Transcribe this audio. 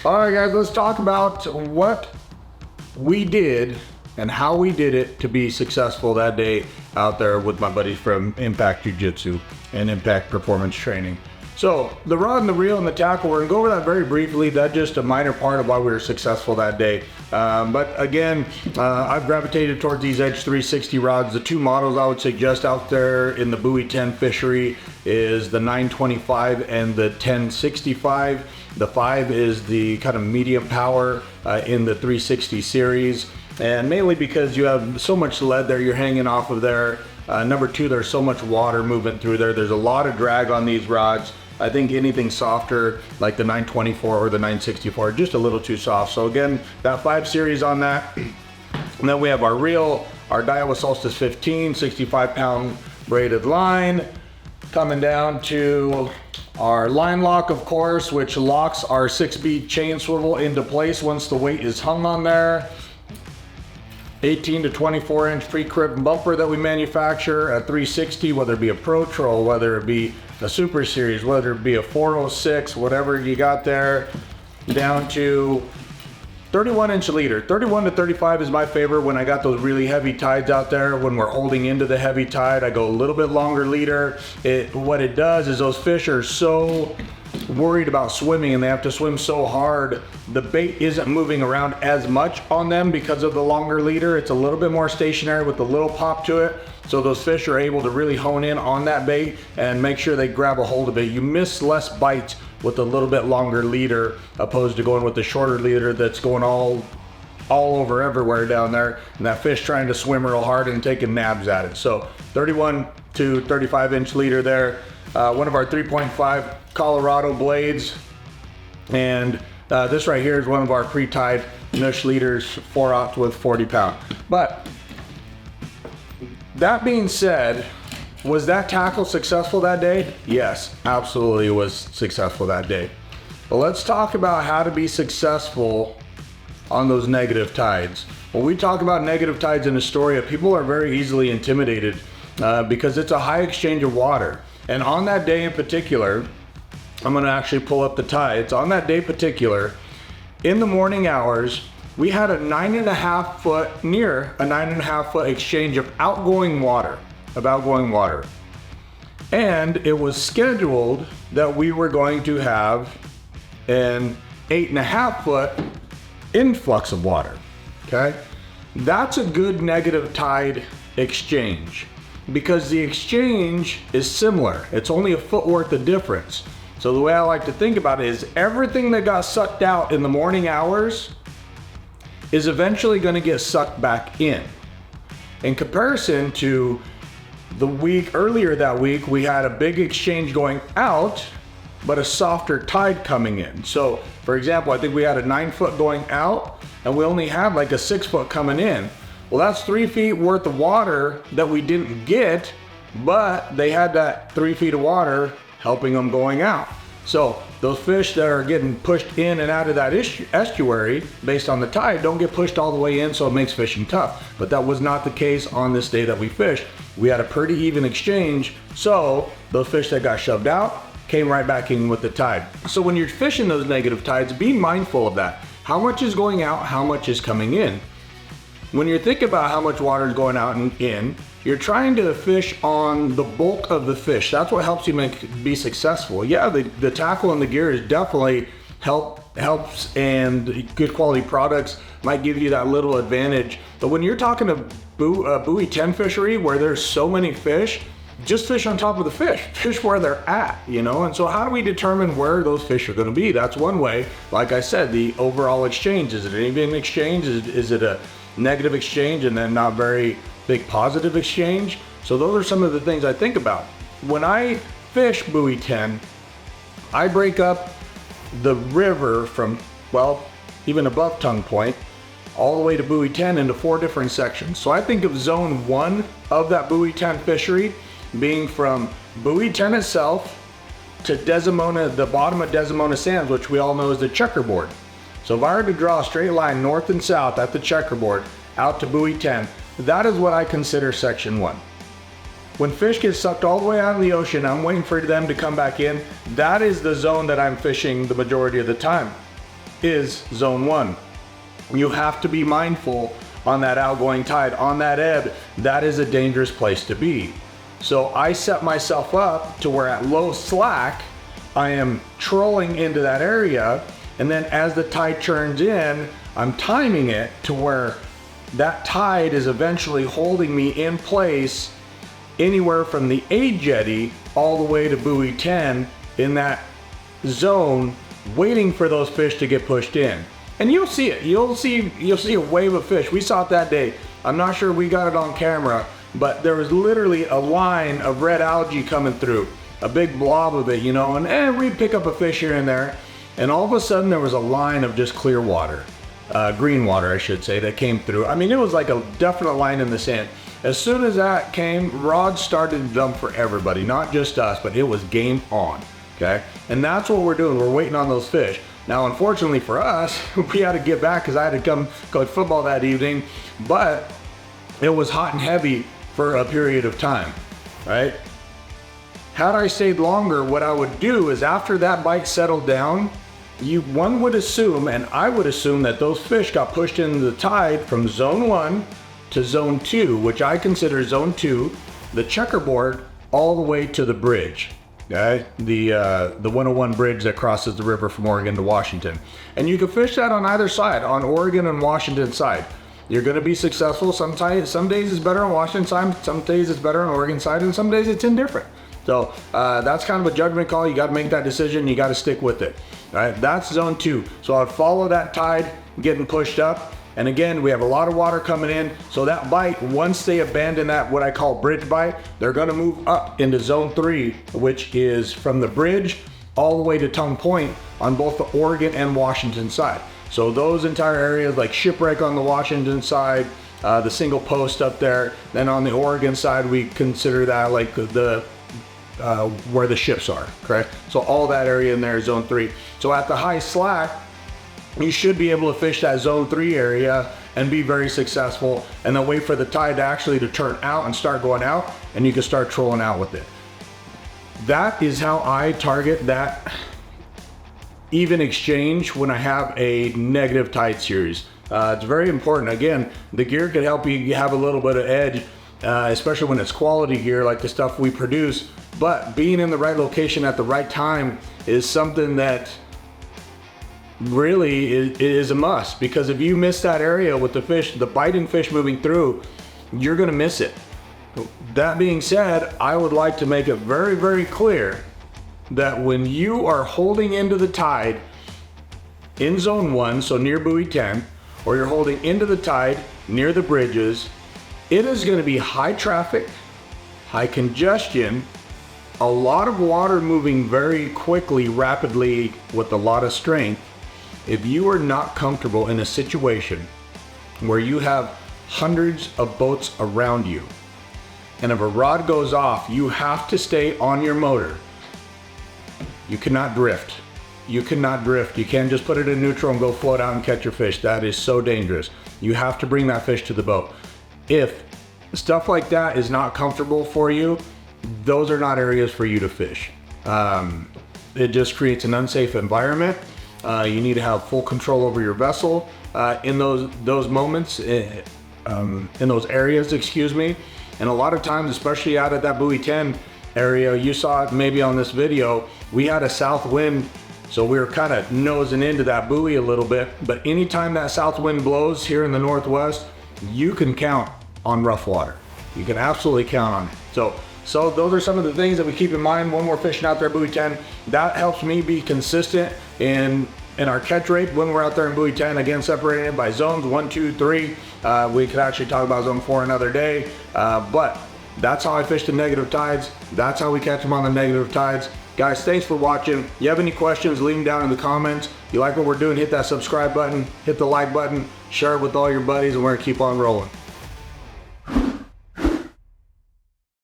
All right, guys, let's talk about what we did and how we did it to be successful that day out there with my buddies from Impact Jiu-Jitsu and Impact Performance Training. So the rod and the reel and the tackle, we're gonna go over that very briefly. That's just a minor part of why we were successful that day. But again, I've gravitated towards these Edge 360 rods. The two models I would suggest out there in the Buoy 10 fishery is the 925 and the 1065. The 5 is the kind of medium power in the 360 series. And mainly because you have so much lead there you're hanging off of there. Number 2, there's so much water moving through there. There's a lot of drag on these rods. I think anything softer like the 924 or the 964, just a little too soft. So again, that 5 series on that. And then we have our reel, our Daiwa Solstice 15, 65-pound braided line. Coming down to our line lock, of course, which locks our 6-bead chain swivel into place once the weight is hung on there. 18 to 24 inch pre-crib bumper that we manufacture at 360, whether it be a Pro Troll, whether it be a Super Series, whether it be a 406, whatever you got there, down to 31 inch leader. 31 to 35 is my favorite when I got those really heavy tides out there. When we're holding into the heavy tide, I go a little bit longer leader. What it does is those fish are so worried about swimming and they have to swim so hard, the bait isn't moving around as much on them because of the longer leader. It's a little bit more stationary with a little pop to it, so those fish are able to really hone in on that bait and make sure they grab a hold of it. You miss less bites with a little bit longer leader opposed to going with the shorter leader that's going all over everywhere down there, and that fish trying to swim real hard and taking nabs at it. So 31 to 35 inch leader there. One of our 3.5 Colorado blades, and this right here is one of our pre-tied Nush leaders, 4/0 with 40 pound. But that being said, was that tackle successful that day? Yes, absolutely it was successful that day. But let's talk about how to be successful on those negative tides. When we talk about negative tides in Astoria, people are very easily intimidated because it's a high exchange of water. And on that day in particular, I'm gonna actually pull up the tides. On that day in particular, in the morning hours, we had a 9.5 foot, near a 9.5 foot exchange of outgoing water. And it was scheduled that we were going to have an 8.5 foot influx of water, okay? That's a good negative tide exchange because the exchange is similar. It's only a foot worth of difference. So the way I like to think about it is everything that got sucked out in the morning hours is eventually gonna get sucked back in. In comparison to the week earlier that week, we had a big exchange going out, but a softer tide coming in. So for example, I think we had a 9 foot going out and we only had like a 6 foot coming in. Well, that's 3 feet worth of water that we didn't get, but they had that 3 feet of water helping them going out. So those fish that are getting pushed in and out of that estuary based on the tide don't get pushed all the way in, so it makes fishing tough. But that was not the case on this day that we fished. We had a pretty even exchange, so those fish that got shoved out came right back in with the tide. So when you're fishing those negative tides, be mindful of that. How much is going out, how much is coming in? When you're thinking about how much water is going out and in, you're trying to fish on the bulk of the fish. That's what helps you be successful. Yeah, the tackle and the gear is definitely helps, and good quality products might give you that little advantage. But when you're talking a Buoy 10 fishery where there's so many fish, just fish on top of the fish where they're at, you know? And so how do we determine where those fish are gonna be? That's one way. Like I said, the overall exchange. Is it an even exchange? Is it a negative exchange and then not very big positive exchange? So those are some of the things I think about. When I fish Buoy 10, I break up the river from, well, even above Tongue Point, all the way to Buoy 10 into 4 different sections. So I think of zone 1 of that Buoy 10 fishery being from Buoy 10 itself to Desdemona, the bottom of Desdemona Sands, which we all know is the checkerboard. So if I were to draw a straight line north and south at the checkerboard out to Buoy 10, that is what I consider section 1. When fish get sucked all the way out of the ocean, I'm waiting for them to come back in. That is the zone that I'm fishing the majority of the time. is zone 1. You have to be mindful on that outgoing tide, on that ebb. That is a dangerous place to be. So I set myself up to where at low slack, I am trolling into that area, and then as the tide turns in, I'm timing it to where that tide is eventually holding me in place anywhere from the A jetty all the way to buoy 10 in that zone, waiting for those fish to get pushed in. And you'll see it. You'll see a wave of fish. We saw it that day. I'm not sure we got it on camera, but there was literally a line of red algae coming through, a big blob of it, you know, and we'd pick up a fish here and there, and all of a sudden there was a line of just clear water, green water I should say, that came through. I mean, it was like a definite line in the sand. As soon as that came, rods started to dump for everybody, not just us, but it was game on, okay? And that's what we're doing. We're waiting on those fish. Now, unfortunately for us, we had to get back because I had to come coach football that evening, but it was hot and heavy for a period of time, right? Had I stayed longer, what I would do is after that bite settled down, one would assume, and I would assume, that those fish got pushed into the tide from zone 1 to zone 2, which I consider zone 2, the checkerboard, all the way to the bridge. Okay? The 101 bridge that crosses the river from Oregon to Washington. And you can fish that on either side, on Oregon and Washington side. You're going to be successful. Some days it's better on Washington side, some days it's better on Oregon side, and some days it's indifferent. So that's kind of a judgment call. You got to make that decision. You got to stick with it. All right, that's zone 2. So I'd follow that tide getting pushed up. And again, we have a lot of water coming in. So that bite, once they abandon that, what I call bridge bite, they're going to move up into zone 3, which is from the bridge all the way to Tongue Point on both the Oregon and Washington side. So those entire areas like Shipwreck on the Washington side, the single post up there. Then on the Oregon side, we consider that like the where the ships are, correct? So all that area in there is zone 3. So at the high slack, you should be able to fish that zone 3 area and be very successful, and then wait for the tide to turn out and start going out, and you can start trolling out with it. That is how I target that even exchange when I have a negative tide series. It's very important. Again, the gear can help you have a little bit of edge, especially when it's quality gear like the stuff we produce, but being in the right location at the right time is something that really is a must, because if you miss that area with the fish, the biting fish moving through, you're gonna miss it. That being said, I would like to make it very, very clear that when you are holding into the tide in zone 1, so near buoy 10, or you're holding into the tide near the bridges, it is gonna be high traffic, high congestion, a lot of water moving very quickly, rapidly, with a lot of strength. If you are not comfortable in a situation where you have hundreds of boats around you, and if a rod goes off, you have to stay on your motor. You cannot drift. You cannot drift. You can't just put it in neutral and go float out and catch your fish. That is so dangerous. You have to bring that fish to the boat. If stuff like that is not comfortable for you, those are not areas for you to fish. It just creates an unsafe environment. You need to have full control over your vessel in those moments, in those areas, excuse me. And a lot of times, especially out at that buoy 10 area, you saw it maybe on this video, we had a south wind, so we were kind of nosing into that buoy a little bit. But anytime that south wind blows here in the Northwest, you can count on rough water. You can absolutely count on it. So those are some of the things that we keep in mind when we're fishing out there at buoy 10. That helps me be consistent in our catch rate when we're out there in buoy 10. Again, separating it by zones 1, 2, 3. We could actually talk about zone 4 another day, but that's how I fish the negative tides. That's how we catch them on the negative tides. Guys, thanks for watching. If you have any questions, leave them down in the comments. If you like what we're doing, hit that subscribe button, hit the like button, share it with all your buddies, and we're gonna keep on rolling.